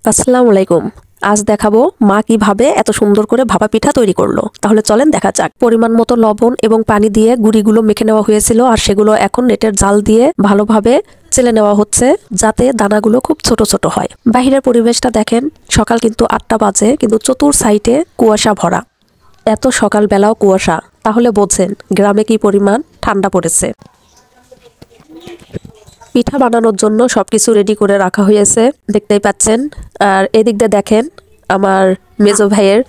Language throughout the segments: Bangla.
আসসালামু আলাইকুম। আজ দেখাবো মা কিভাবে এত সুন্দর করে ভাপা পিঠা তৈরি করলো। তাহলে চলেন দেখা যাক। পরিমাণ মতো লবণ এবং পানি দিয়ে গুঁড়িগুলো মেখে নেওয়া হয়েছিল, আর সেগুলো এখন নেটের জাল দিয়ে ভালোভাবে চেলে নেওয়া হচ্ছে, যাতে দানাগুলো খুব ছোট ছোট হয়। বাহিরের পরিবেশটা দেখেন, সকাল কিন্তু 8টা বাজে, কিন্তু চতুর সাইডে কুয়াশা ভরা। এত সকালবেলাও কুয়াশা, তাহলে বোঝেন গ্রামে কি পরিমাণ ঠান্ডা পড়েছে। পিঠা বানানোর জন্য সবকিছু রেডি করে রাখা হয়েছে, দেখতেই পাচ্ছেন। আর এদিক দিয়ে দেখেন আমার মেজো ভাইয়ের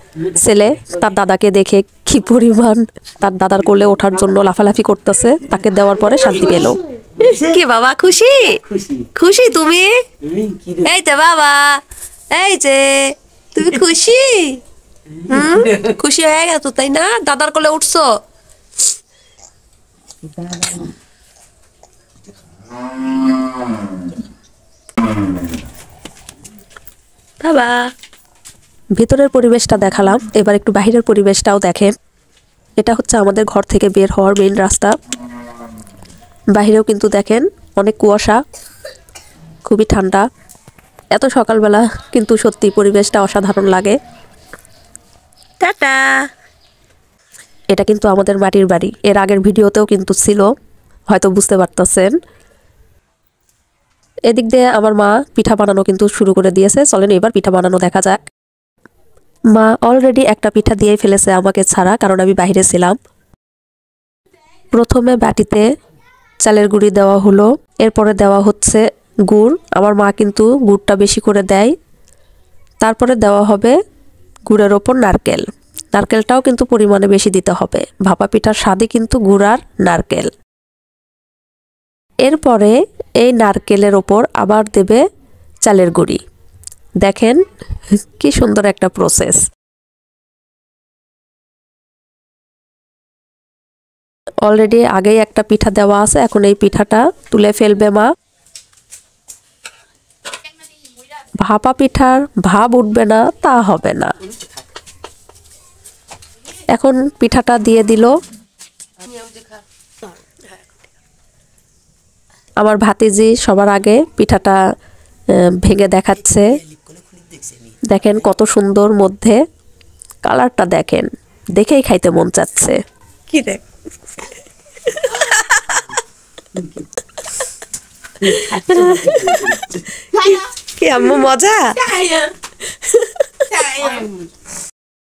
ছেলে তার দাদাকে দেখে কি পরিমাণ তার দাদার কোলে ওঠার জন্য লাফালাফি করতেছে। তাকে দেওয়ার পরে শান্তি পেল। কি বাবা, খুশি খুশি তুমি? এই তো বাবা, এই যে তুমি খুশি? খুশি হয়ে গেছো তাই না? দাদার কোলে উঠছো। বাবা, ভিতরের পরিবেশটা দেখালাম, এবার একটু বাহিরের পরিবেশটাও দেখেন। এটা হচ্ছে আমাদের ঘর থেকে বের হওয়ার মেইন রাস্তা। বাহিরেও কিন্তু দেখেন অনেক কুয়াশা, খুবই ঠান্ডা। এত সকালবেলা কিন্তু সত্যি পরিবেশটা অসাধারণ লাগে। টাটা। এটা কিন্তু আমাদের মাটির বাড়ি, এর আগের ভিডিওতেও কিন্তু ছিল, হয়তো বুঝতে পারতেছেন। এদিক দিয়ে আমার মা পিঠা বানানো কিন্তু শুরু করে দিয়েছে। চলেন এবার পিঠা বানানো দেখা যাক। মা অলরেডি একটা পিঠা দিয়ে ফেলেছে আমাকে ছাড়া, কারণ আমি বাইরে ছিলাম। প্রথমে বাটিতে চালের গুঁড়ি দেওয়া হলো, এরপরে দেওয়া হচ্ছে গুড়। আমার মা কিন্তু গুড়টা বেশি করে দেয়। তারপরে দেওয়া হবে গুড়ের ওপর নারকেল। নারকেলটাও কিন্তু পরিমাণে বেশি দিতে হবে, ভাপা পিঠার স্বাদই কিন্তু গুড় আর নারকেল। এরপরে এই নারকেলের ওপর আবার দেবে চালের গুঁড়ি। দেখেন কি সুন্দর একটা প্রসেস। অলরেডি আগেই একটা পিঠা দেওয়া আছে, এখন এই পিঠাটা তুলে ফেলবে মা। ভাপা পিঠার ভাব উঠবে না তা হবে না। এখন পিঠাটা দিয়ে দিল। আমার ভাতিজি সবার আগে পিঠাটা ভেঙে দেখাচ্ছে। দেখেন কত সুন্দর, মধ্যে কালারটা দেখেন, দেখেই খাইতে মন চাচ্ছে। কি দেখ কি আম্মু, মজা?